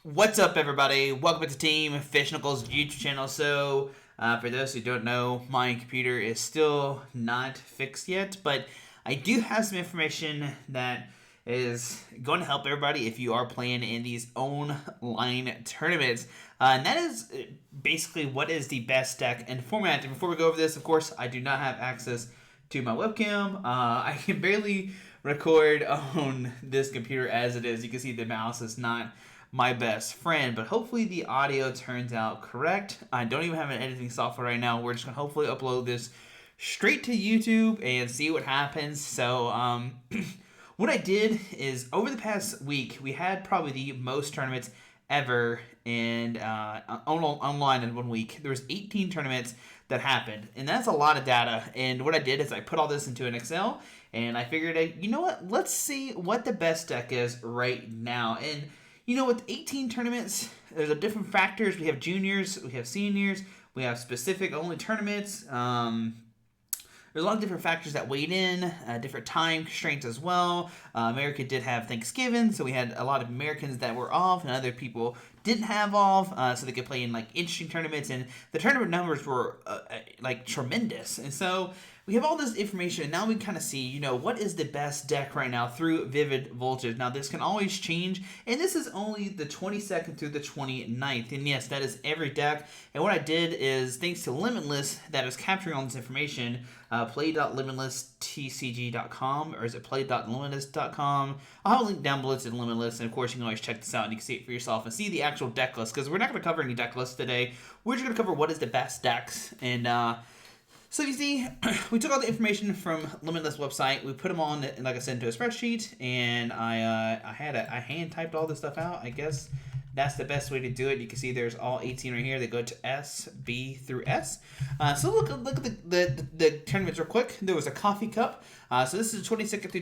What's up, everybody? Welcome to Team Fish Knuckles YouTube channel. For those who don't know, my computer is still not fixed yet, but I do have some information that is going to help everybody if you are playing in these online tournaments. And that is basically what is the best deck and format. And before we go over this, of course, I do not have access to my webcam. I can barely record on this computer as it is. You can see the mouse is not my best friend, but hopefully the audio turns out correct. I don't even have an editing software right now. We're just gonna hopefully upload this straight to YouTube and see what happens. What I did is over the past week we had probably the most tournaments ever and online in 1 week. There was 18 tournaments that happened, and that's a lot of data. And what I did is I put all this into an Excel, and I figured, you know what? Let's see what the best deck is right now. And with 18 tournaments, there's a different factors. We have juniors, we have seniors, we have specific only tournaments. There's a lot of different factors that weighed in, different time constraints as well. America did have Thanksgiving, so we had a lot of Americans that were off, and other people didn't have off, so they could play in interesting tournaments. And the tournament numbers were tremendous. And so we have all this information, and now we kind of see, what is the best deck right now through Vivid Voltage. Now, this can always change, and this is only the 22nd through the 29th. And yes, that is every deck. And what I did is, thanks to Limitless, that is capturing all this information, play.limitlesstcg.com, or is it play.limitless.com? I'll have a link down below to Limitless, and of course, you can always check this out, and you can see it for yourself and see the actual deck list, because we're not going to cover any deck lists today. We're just going to cover what is the best decks. And so you see, we took all the information from Limitless website, we put them on, like I said, into a spreadsheet, and I hand typed all this stuff out. I guess that's the best way to do it. You can see there's all 18 right here. They go to S, B through S. So look at the tournaments real quick. There was a coffee cup. So this is 22nd through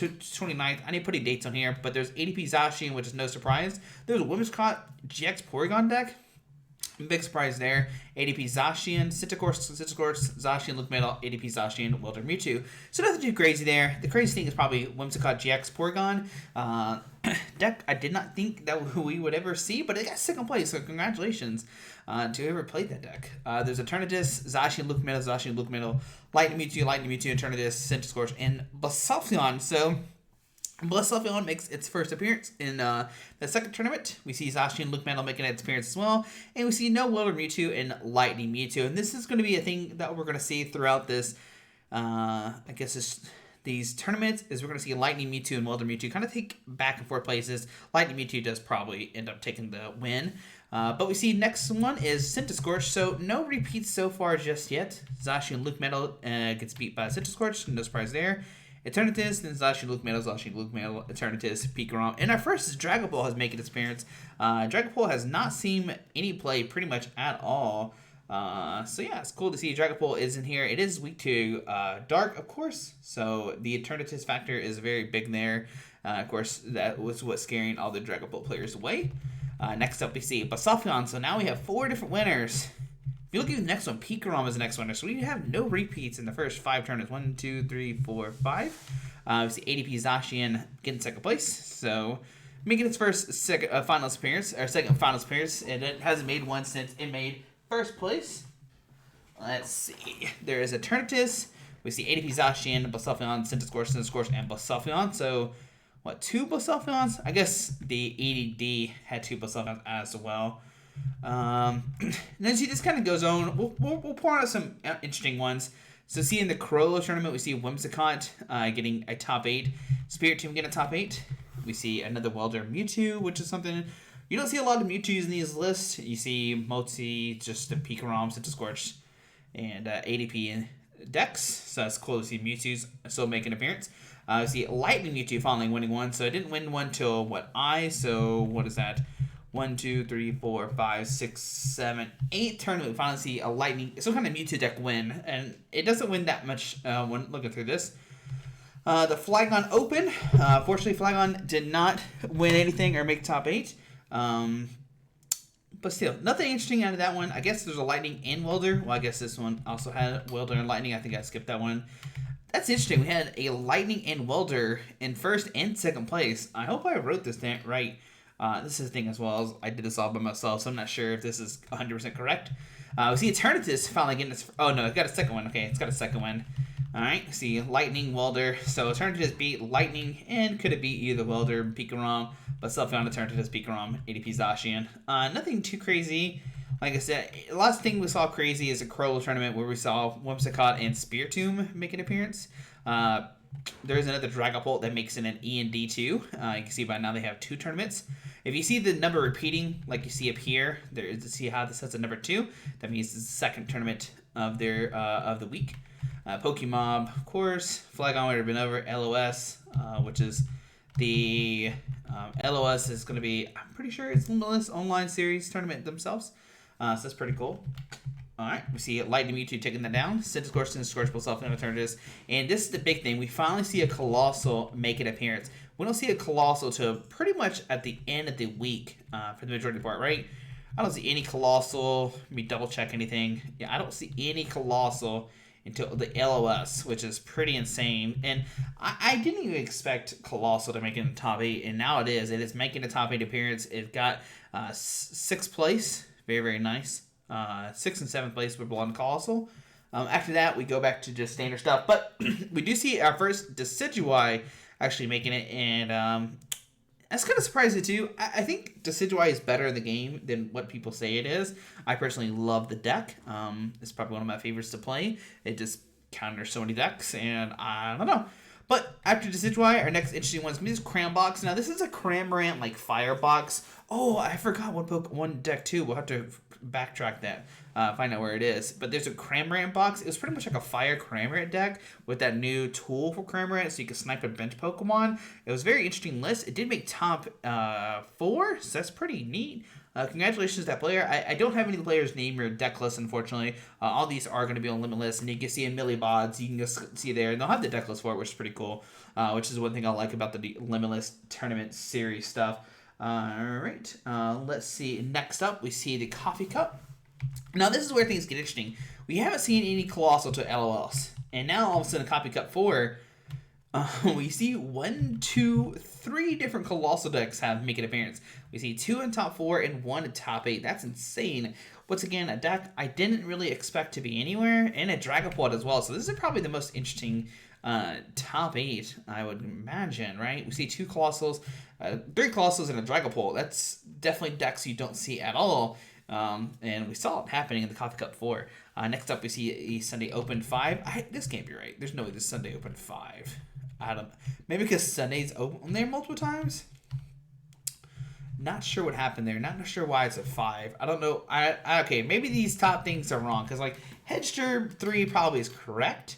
29th. I didn't put any dates on here, but there's ADP Zacian, which is no surprise. There's a Whimsicott GX Porygon deck. Big surprise there. ADP Zacian, Citrus, Zacian, Luke Metal, ADP Zacian, Welder Mewtwo. So nothing too crazy there. The crazy thing is probably Whimsicott GX Porygon. Deck I did not think that we would ever see, but it got second place, so congratulations to whoever played that deck. There's Eternatus, Zacian, Luke Metal, Lightning Mewtwo, Eternatus, Centiskorch, and Blacephalon. So Blacephalon makes its first appearance in the second tournament. We see Zacian, Luke Metal making its appearance as well. And we see no Welder Mewtwo and Lightning Mewtwo. And this is going to be a thing that we're going to see throughout this, these tournaments, is we're going to see Lightning Mewtwo and Welder Mewtwo kind of take back and forth places. Lightning Mewtwo does probably end up taking the win. But we see next one is Centiskorch. So no repeats so far just yet. Zacian, Luke Metal gets beat by Centiskorch. No surprise there. Eternatus, then Zacian, Luke Metal, Eternatus, Pikarom. And our first is Dragapult has made its appearance. Dragapult has not seen any play pretty much at all. So yeah, it's cool to see Dragapult is in here. It is weak to Dark, of course. So the Eternatus factor is very big there. Of course, that was what's scaring all the Dragapult players away. Next up, we see Blacephalon. So now we have 4 different winners. If you look at the next one, Pikarom is the next winner. So we have no repeats in the first 5 tournaments. 1, 2, 3, 4, 5. We see ADP Zacian getting second place. So making its second finals appearance, and it hasn't made one since it made first place. Let's see. There is Eternatus. We see ADP Zacian, Blacephalon, Centiskorch, and Blacephalon. So, 2 Blacephalons? I guess the EDD had 2 Blacephalons as well. And then see, this kind of goes on. We'll pour out some interesting ones. So see in the Corolla tournament, we see Whimsicott getting a top 8. Spiritomb getting a top 8. We see another Welder Mewtwo, which is something you don't see a lot of Mewtwo's in these lists. You see mostly just the Pikarom, Centiskorch, and ADP decks. So that's cool to see Mewtwo's still making an appearance. We see Lightning Mewtwo finally winning one. So I didn't win one till so what is that? 1, 2, 3, 4, 5, 6, 7, 8 tournament. We finally see a Lightning, some kind of Mewtwo deck win, and it doesn't win that much when looking through this. The Flygon Open. Fortunately, Flygon did not win anything or make top 8. But still, nothing interesting out of that one. I guess there's a Lightning and Welder. Well, I guess this one also had Welder and Lightning. I think I skipped that one. That's interesting. We had a Lightning and Welder in first and second place. I hope I wrote this right. This is the thing as well. As I did this all by myself, so I'm not sure if this is 100% correct. We see Eternatus finally getting its... Oh, no, it got a second one. Okay, it's got a second one. All right, see Lightning, Welder. So Eternatus beat Lightning, and could it beat either Welder, Pikarom, but Sylveon, Eternatus, Pikarom, ADP Zacian. Nothing too crazy. Like I said, the last thing we saw crazy is a Crowell tournament where we saw Whimsicott and Spiritomb make an appearance. There is another Dragapult that makes it an E and D2. You can see by now they have 2 tournaments. If you see the number repeating, like you see up here, there is to see how this has a number 2. That means it's the second tournament of their of the week. Pokemob, of course. Flagon would have been over. LOS, which is the LOS is going to be, I'm pretty sure it's Limitless Online Series tournament themselves. So that's pretty cool. Alright, we see Lightning Mewtwo taking that down. Centiskorch, both self and alternatives. And this is the big thing. We finally see a Colossal make an appearance. We don't see a Colossal till pretty much at the end of the week for the majority part, right? I don't see any Colossal. Let me double check anything. Yeah, I don't see any Colossal until the LOS, which is pretty insane. And I didn't even expect Colossal to make it in the top 8, and now it is. It is making a top 8 appearance. It got 6th place. Very, very nice. 6th and 7th place would belong to Colossal. After that, we go back to just standard stuff. But we do see our first Decidueye actually making it, and that's kind of surprising too. I think Decidueye is better in the game than what people say it is. I personally love the deck. It's probably one of my favorites to play. It just counters so many decks, and I don't know. But after Decidueye, our next interesting one is going to be this Crambox. Now, this is a Cramorant, like, Firebox. Oh, I forgot one deck, too. We'll have to backtrack that, find out where it is. But there's a Cramorant box. It was pretty much like a Fire Cramorant deck with that new tool for Cramorant, so you can snipe a bench Pokemon. It was a very interesting list. It did make top 4, so that's pretty neat. Congratulations to that player. I don't have any players' name or deck list, unfortunately. All these are going to be on Limitless, and you can see in Millibods, you can just see there, and they'll have the deck list for it, which is pretty cool, which is one thing I like about the Limitless tournament series stuff. Alright, let's see. Next up, we see the Coffee Cup. Now, this is where things get interesting. We haven't seen any Colossal to LOLs, and now all of a sudden, Coffee Cup 4... we see 1, 2, 3 different Colossal decks make an appearance. We see 2 in top 4 and 1 in top 8. That's insane. Once again, a deck I didn't really expect to be anywhere, and a Dragapult as well. So this is probably the most interesting top 8, I would imagine, right? We see 2 Colossals, 3 Colossals, and a Dragapult. That's definitely decks you don't see at all. And we saw it happening in the Coffee Cup 4. Next up, we see a Sunday Open 5. This can't be right. There's no way this Sunday Open 5. Maybe because Sunday's open there multiple times. Not sure what happened there. Not sure why it's a 5. I don't know. Okay, maybe these top things are wrong because like Hedgesturb 3 probably is correct.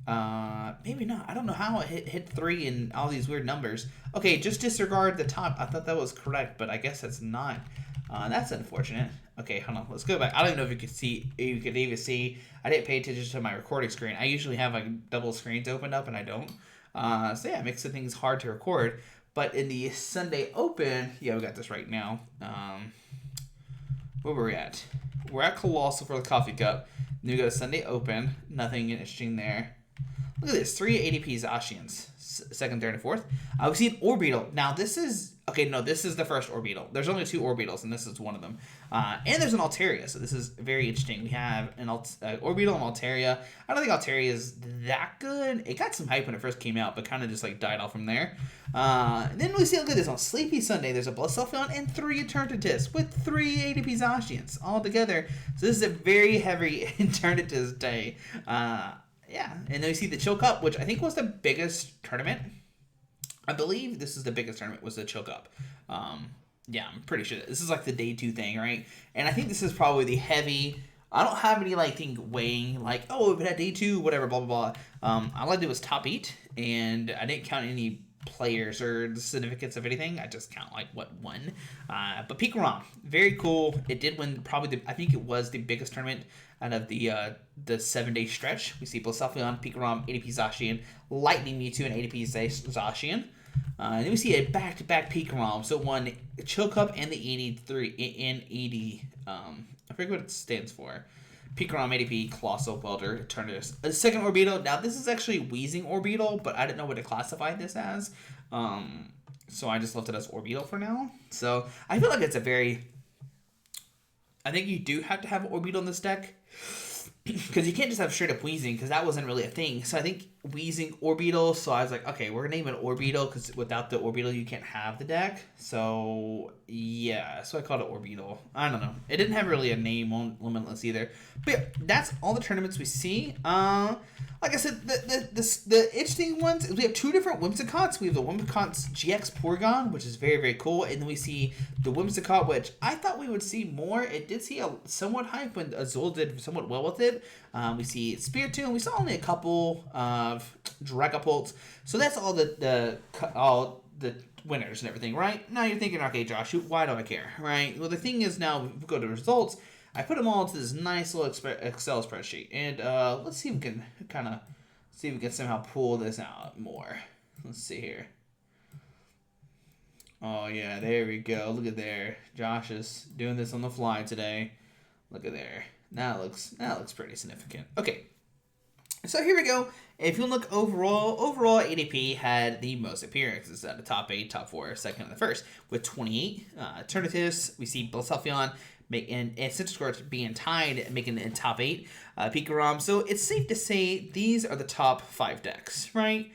Maybe not. I don't know how it hit 3 and all these weird numbers. Okay, just disregard the top. I thought that was correct, but I guess that's not. That's unfortunate. Okay, hold on. Let's go back. I don't even know if you could see. You could even see. I didn't pay attention to my recording screen. I usually have like double screens opened up, and I don't. So yeah, it makes things hard to record. But in the Sunday Open, yeah, we got this right now. Where were we at? We're at Colossal for the Coffee Cup. Then we go to Sunday Open. Nothing interesting there. Look at this. 3 ADP Zacians. Second, third, and fourth. We see an Orbeetle. Now, this is... Okay, no, this is the first Orbeetle. There's only 2 Orbeetles, and this is one of them. And there's an Altaria, so this is very interesting. We have an Orbeetle and Altaria. I don't think Altaria is that good. It got some hype when it first came out, but kind of just like died off from there. And then we see, look at this. On Sleepy Sunday, there's a Blastoise and 3 Eternatus with 3 ADP Zacians all together. So this is a very heavy Eternatus day. Yeah, and then we see the Chill Cup, which I think was the biggest tournament. I believe this is the biggest tournament, was the Chill Cup. Yeah, I'm pretty sure. This is like the day 2 thing, right? And I think this is probably the heavy... I don't have any like thing weighing like, oh, if it had day 2, whatever, blah, blah, blah. All I did was top 8, and I didn't count any players or the significance of anything. I just count like what won. But Pikarom, very cool. It did win probably I think it was the biggest tournament out of the 7-day stretch. We see Blastoise, Pikarom, ADP Zacian, Lightning Mewtwo, and ADP Zacian. And then we see a back-to-back Pikarom. So it won Chill Cup and the 83 in 80. I forget what it stands for. Pikarom, ADP, Colossal, Welder, Eternatus. The second Orbeetle. Now, this is actually Wheezing Orbeetle, but I didn't know what to classify this as. So I just left it as Orbeetle for now. So I feel like it's a very... I think you do have to have Orbeetle in this deck. Because you can't just have straight up Weezing, because that wasn't really a thing. So I think Weezing, Orbeetle. So I was like, okay, we're going to name it Orbeetle, because without the Orbeetle, you can't have the deck. So, yeah. So I called it Orbeetle. I don't know. It didn't have really a name on Limitless either. But yeah, that's all the tournaments we see. Like I said, the interesting ones is we have two different Whimsicots. We have the Whimsicots GX Porygon, which is very, very cool. And then we see the Whimsicott, which I thought we would see more. It did see a somewhat hype when Azul did somewhat well with it. We see Spiritomb. We saw only a couple of Dragapults. So that's all the winners and everything, right? Now you're thinking, okay, Josh, why do I care, right? Well, the thing is now, we go to results. I put them all into this nice little Excel spreadsheet. And let's see if we can somehow pull this out more. Let's see here. Oh, yeah, there we go. Look at there. Josh is doing this on the fly today. Look at there. That looks pretty significant. Okay, so here we go. If you look overall ADP had the most appearances at the top 8, top 4, second, and the first with 28. Alternatives, we see Blacephalon and Centiskorch being tied, making it in top 8. Pikarom. So it's safe to say these are the top 5 decks, right?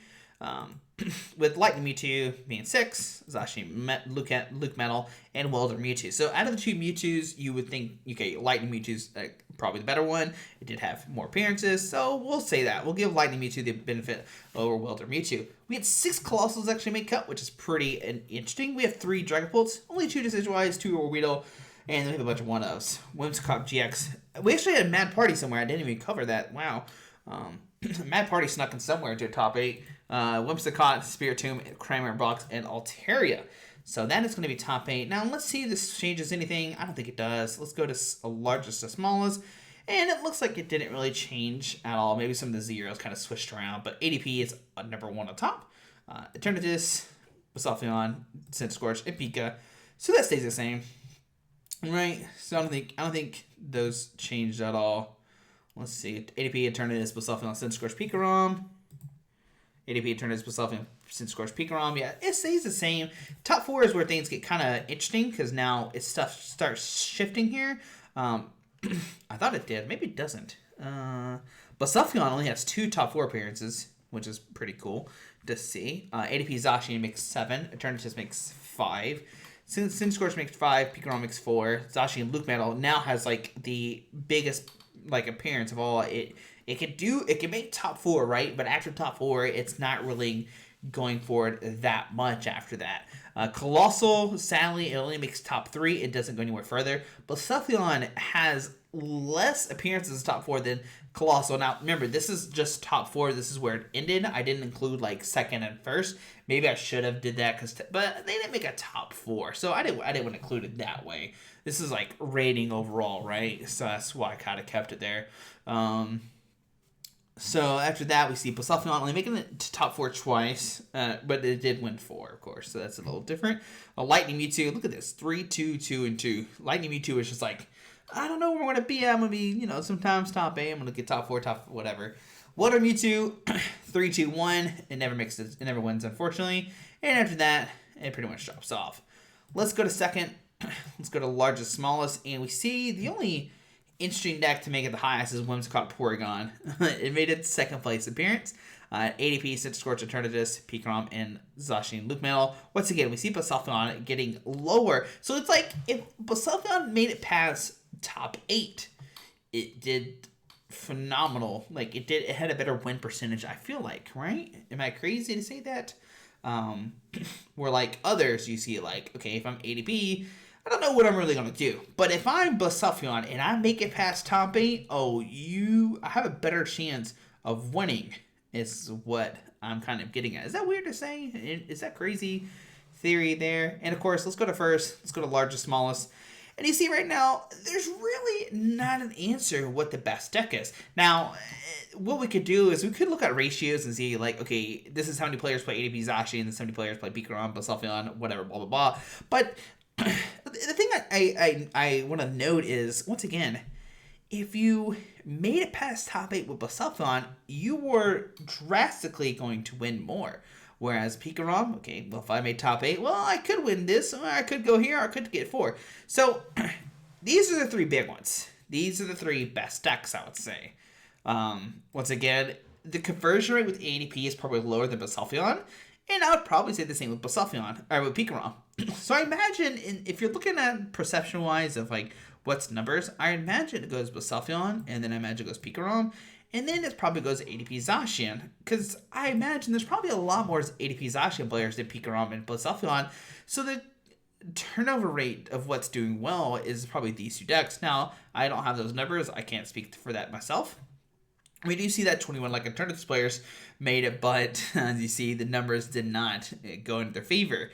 With Lightning Mewtwo being 6, Zacian, Luke Metal, and Welder Mewtwo. So out of the two Mewtwo's, you would think, okay, Lightning Mewtwo's probably the better one. It did have more appearances, so we'll say that. We'll give Lightning Mewtwo the benefit over Welder Mewtwo. We had 6 Colossals actually make cut, which is pretty interesting. We have 3 Dragapults, only 2 Decidueyes, 2 Orbeetle, and then we have a bunch of 1-ofs. Whimsicott GX. We actually had a Mad Party somewhere. I didn't even cover that. Wow. Mad Party snuck in somewhere into top 8. Whimsicott, Spiritomb, Kramer Box, and Altaria. So that is going to be top 8. Now let's see if this changes anything. I don't think it does. Let's go to largest to smallest. And it looks like it didn't really change at all. Maybe some of the zeros kind of switched around. But ADP is number 1 on top. Eternatus, Blacephalon, Centiskorch, and Pika. So that stays the same. Right? So I don't think those changed at all. Let's see. ADP, Eternatus, Blacephalon, Centiskorch, Pikarom. ADP, Eternatus, Blacephalon, Centiskorch, Pikarom. Yeah, it stays the same. Top 4 is where things get kind of interesting because now stuff starts shifting here. I thought it did. Maybe it doesn't. Blacephalon only has 2 top 4 appearances, which is pretty cool to see. ADP, Zacian makes 7. Eternatus makes 5. Centiskorch makes 5. Pikarom makes 4. Zacian, Luke Metal now has like the biggest appearance of all. It can make top 4, right? But after top 4, it's not really going forward that much after that. Colossal, sadly, it only makes top 3. It doesn't go anywhere further. Blacephalon has less appearances as top 4 than Colossal. Now, remember, this is just top 4. This is where it ended. I didn't include like second and first. Maybe I should have did that, but they didn't make a top 4, so I didn't want to include it that way. This is like rating overall, right? So that's why I kind of kept it there. So after that, we see Blacephalon only making it to top 4 twice, but it did win 4, of course, so that's a little different. Lightning Mewtwo, look at this, 3, 2, 2, and 2. Lightning Mewtwo is just like, I don't know where I'm going to be. I'm going to be, sometimes top 8. I'm going to get top 4, top whatever. Water Mewtwo, 3, 2, 1. It never wins, unfortunately. And after that, it pretty much drops off. Let's go to second. Let's go to largest, smallest, and we see the only interesting deck to make it the highest is Whimsicott Porygon. It made its second place appearance. ADP, Centiskorch, Eternatus, Pikarom, and Zacian, Luke Metal. Once again, we see Blacephalon getting lower. So it's like if Blacephalon made it past top 8, it did phenomenal. Like it had a better win percentage, I feel like, right? Am I crazy to say that? Where like others, you see like, okay, if I'm ADP, I don't know what I'm really going to do. But if I'm Blacephalon and I make it past top 8, I have a better chance of winning is what I'm kind of getting at. Is that weird to say? Is that crazy theory there? And of course, let's go to first. Let's go to largest, smallest. And you see right now, there's really not an answer what the best deck is. Now, what we could do is we could look at ratios and see like, okay, this is how many players play ADP Zacian, and this is how many players play Pikarom, Blacephalon, whatever, blah, blah, blah. But the thing I want to note is, once again, if you made it past top 8 with Blacephalon, you were drastically going to win more. Whereas Pikarom, okay, well, if I made top 8, well, I could win this, or I could go here, or I could get 4. So, these are the 3 big ones. These are the 3 best decks, I would say. Once again, the conversion rate with ADP is probably lower than Basalfion, and I would probably say the same with Basalfion, or with Pikarom. So I imagine, if you're looking at perception-wise of, like, what's numbers, I imagine it goes Basalfion, and then I imagine it goes Pikarom, and then it probably goes ADP Zacian, because I imagine there's probably a lot more ADP Zacian players than Pikarom and Basalfion, so the turnover rate of what's doing well is probably these 2 decks. Now, I don't have those numbers, I can't speak for that myself. We do see that 21 like alternatives players made it, but as you see, the numbers did not go in their favor.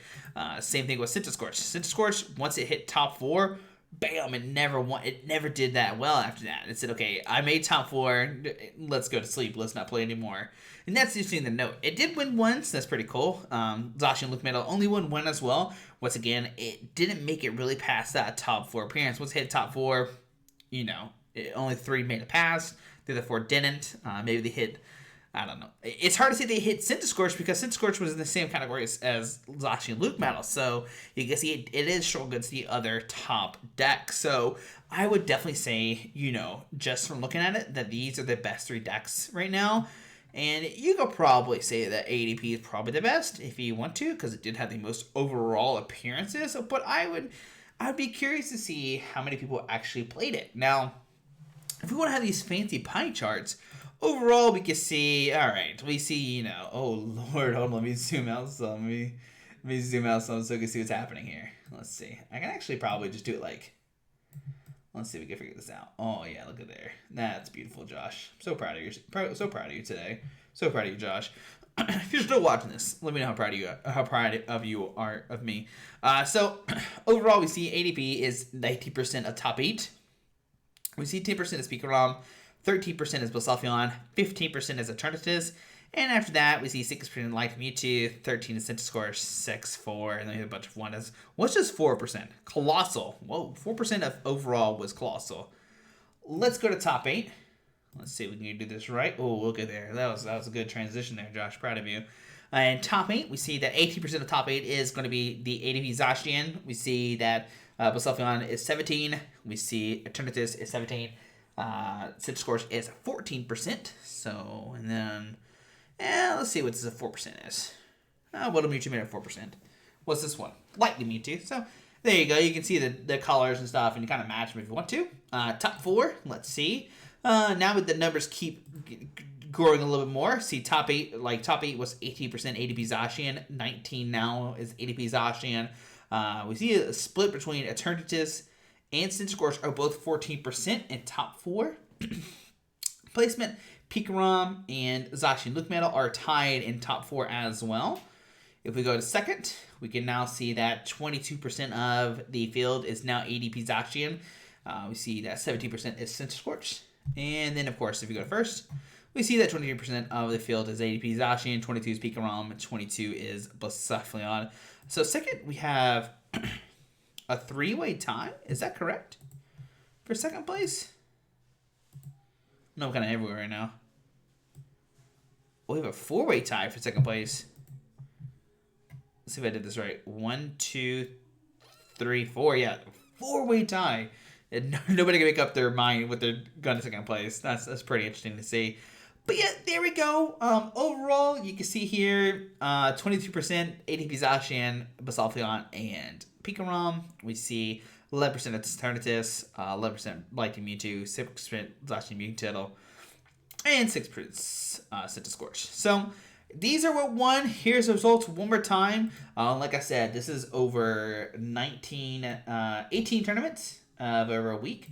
Same thing with Centiskorch. Centiskorch, once it hit top 4, bam, it never did that well after that. It said, okay, I made top 4, let's go to sleep, let's not play anymore. And that's interesting to note. It did win once, that's pretty cool. Zacian Luke Metal only won one as well. Once again, it didn't make it really past that top 4 appearance. Once it hit top 4, only 3 made it past. The other 4 didn't. Maybe they hit, I don't know. It's hard to say they hit Centiskorch because Centiskorch was in the same category as Zacian Luke Metal. So you can see it is strong against the other top decks. So I would definitely say, just from looking at it, that these are the best 3 decks right now. And you could probably say that ADP is probably the best if you want to, because it did have the most overall appearances. But I'd be curious to see how many people actually played it. Now, if we want to have these fancy pie charts, overall we can see, alright, we see, oh lord, hold on, let me zoom out some, let me zoom out some so we can see what's happening here. Let's see, I can actually probably just do it like, let's see if we can figure this out. Oh yeah, look at there, that's beautiful, Josh. So proud of you, today, so proud of you, Josh. If you're still watching this, let me know how proud of you are of me. So overall we see ADP is 90% of top 8. We see 10% is Pikarom, 13% is Basalfion, 15% is Eternatus, and after that, we see 6% Lightning Mewtwo, 13% is Centiskorch, 6-4, and then we have a bunch of 1s. What's just 4%? Colossal. Whoa, 4% of overall was Colossal. Let's go to top 8. Let's see if we can do this right. Oh, look at there. That was a good transition there, Josh. Proud of you. And top 8, we see that 18% of top 8 is going to be the ADP Zacian. We see that Basalfion is 17. We see Eternatus is 17. Centiskorch is 14%. So, and then, let's see what this 4% is. Water Mewtwo made it 4%. What's this one? Lightning Mewtwo. So, there you go. You can see the colors and stuff, and you kind of match them if you want to. Top 4, let's see. Now with the numbers keep growing a little bit more. See, top 8 was 18% ADP Zacian. 19 now is ADP Zacian. We see a split between Eternatus and Centiskorch are both 14% in top 4. Placement, Pikarom and Zacian Luke Metal are tied in top 4 as well. If we go to second, we can now see that 22% of the field is now ADP Zacian. We see that 17% is Centiskorch. And then, of course, if we go to first, we see that 23% of the field is ADP Zacian, 22 is Pikarom, 22 is Basalfion. So second, we have a 3-way tie. Is that correct? For second place? No, kind of everywhere right now. We have a 4-way tie for second place. Let's see if I did this right. 1, 2, 3, 4. Yeah, 4-way tie. And nobody can make up their mind with their gun to second place. That's pretty interesting to see. But yeah, there we go. Overall, you can see here 22% ADP Zacian, Basalfion, and Pikarom. We see 11% of Eternatus, 11% Lightning Mewtwo, 6% Zacian Mewtwo, and 6% Centiskorch. So these are what won. Here's the results one more time. Like I said, this is over 18 tournaments of over a week.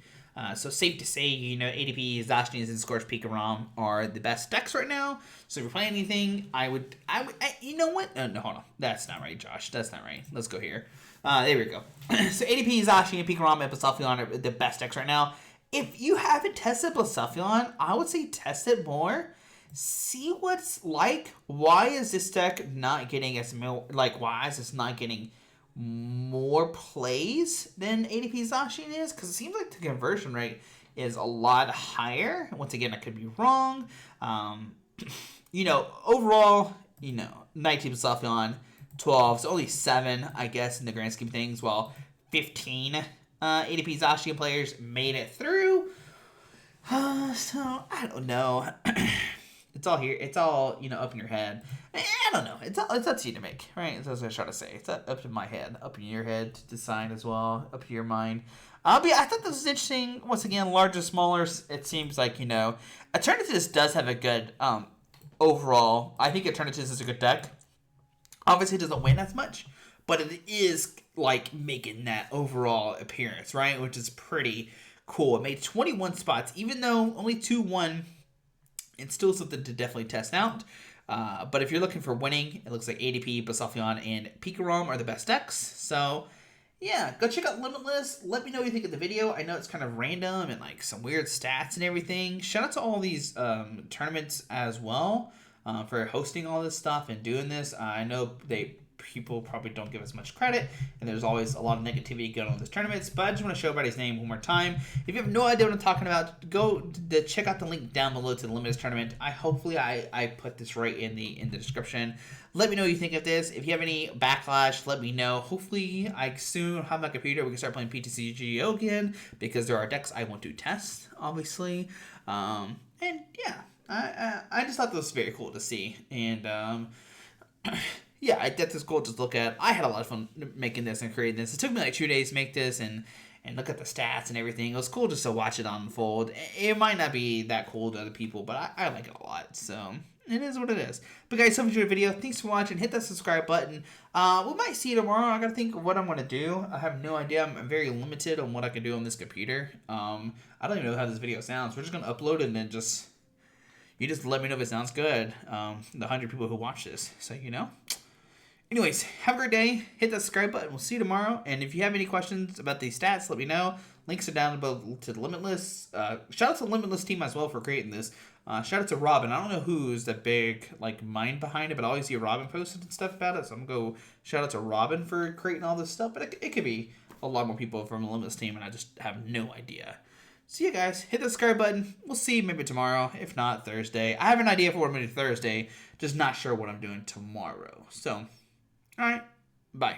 So safe to say, ADP, Zacian, and Scorch, Pikarom are the best decks right now. So if you're playing anything, I would, you know what? No, hold on. That's not right, Josh. That's not right. Let's go here. There we go. So ADP, Zacian, Pikarom, and Basalfion are the best decks right now. If you haven't tested Basalfion, I would say test it more. See what's like. Why is this deck not getting why is this not getting more plays than ADP Zacian is? Because it seems like the conversion rate is a lot higher. Once again, I could be wrong. Overall, 19 Basaffion, 12, so only 7, I guess, in the grand scheme of things, while 15 ADP Zacian players made it through. So, I don't know. It's all here. It's all, up in your head. I don't know. It's up to you to make, right? That's what I was trying to say. It's up to my head, up in your head to decide as well, up to your mind. But yeah, I thought this was interesting. Once again, larger, smaller. It seems like, Eternatus does have a good overall. I think Eternatus is a good deck. Obviously, it doesn't win as much, but it is like making that overall appearance, right? Which is pretty cool. It made 21 spots, even though only 2 won. It's still something to definitely test out. But if you're looking for winning, it looks like ADP, Basaffion, and Pikarom are the best decks. So, yeah, go check out Limitless. Let me know what you think of the video. I know it's kind of random and like some weird stats and everything. Shout out to all these tournaments as well for hosting all this stuff and doing this. I know people probably don't give us much credit, and there's always a lot of negativity going on in these tournaments, but I just want to show everybody's name one more time. If you have no idea what I'm talking about, go check out the link down below to the Limitless tournament. Hopefully I put this right in the description. Let me know what you think of this. If you have any backlash, let me know. Hopefully I soon have my computer, we can start playing PTCGO again, because there are decks I want to test, obviously. And yeah, I just thought this was very cool to see, and yeah, I did this cool to look at. I had a lot of fun making this and creating this. It took me like 2 days to make this and look at the stats and everything. It was cool just to watch it unfold. It might not be that cool to other people, but I like it a lot. So it is what it is. But guys, so much for the video. Thanks for watching. Hit that subscribe button. We might see you tomorrow. I gotta think of what I'm gonna do. I have no idea. I'm very limited on what I can do on this computer. I don't even know how this video sounds. We're just gonna upload it and then you just let me know if it sounds good. The 100 people who watch this, so Anyways, have a great day. Hit that subscribe button. We'll see you tomorrow. And if you have any questions about these stats, let me know. Links are down below to the Limitless. Shout out to the Limitless team as well for creating this. Shout out to Robin. I don't know who's the big mind behind it, but I always see Robin posted and stuff about it. So I'm going to go shout out to Robin for creating all this stuff. But it could be a lot more people from the Limitless team, and I just have no idea. See you guys. Hit the subscribe button. We'll see you maybe tomorrow. If not, Thursday. I have an idea for what I'm going to do Thursday. Just not sure what I'm doing tomorrow. So, all right. Bye.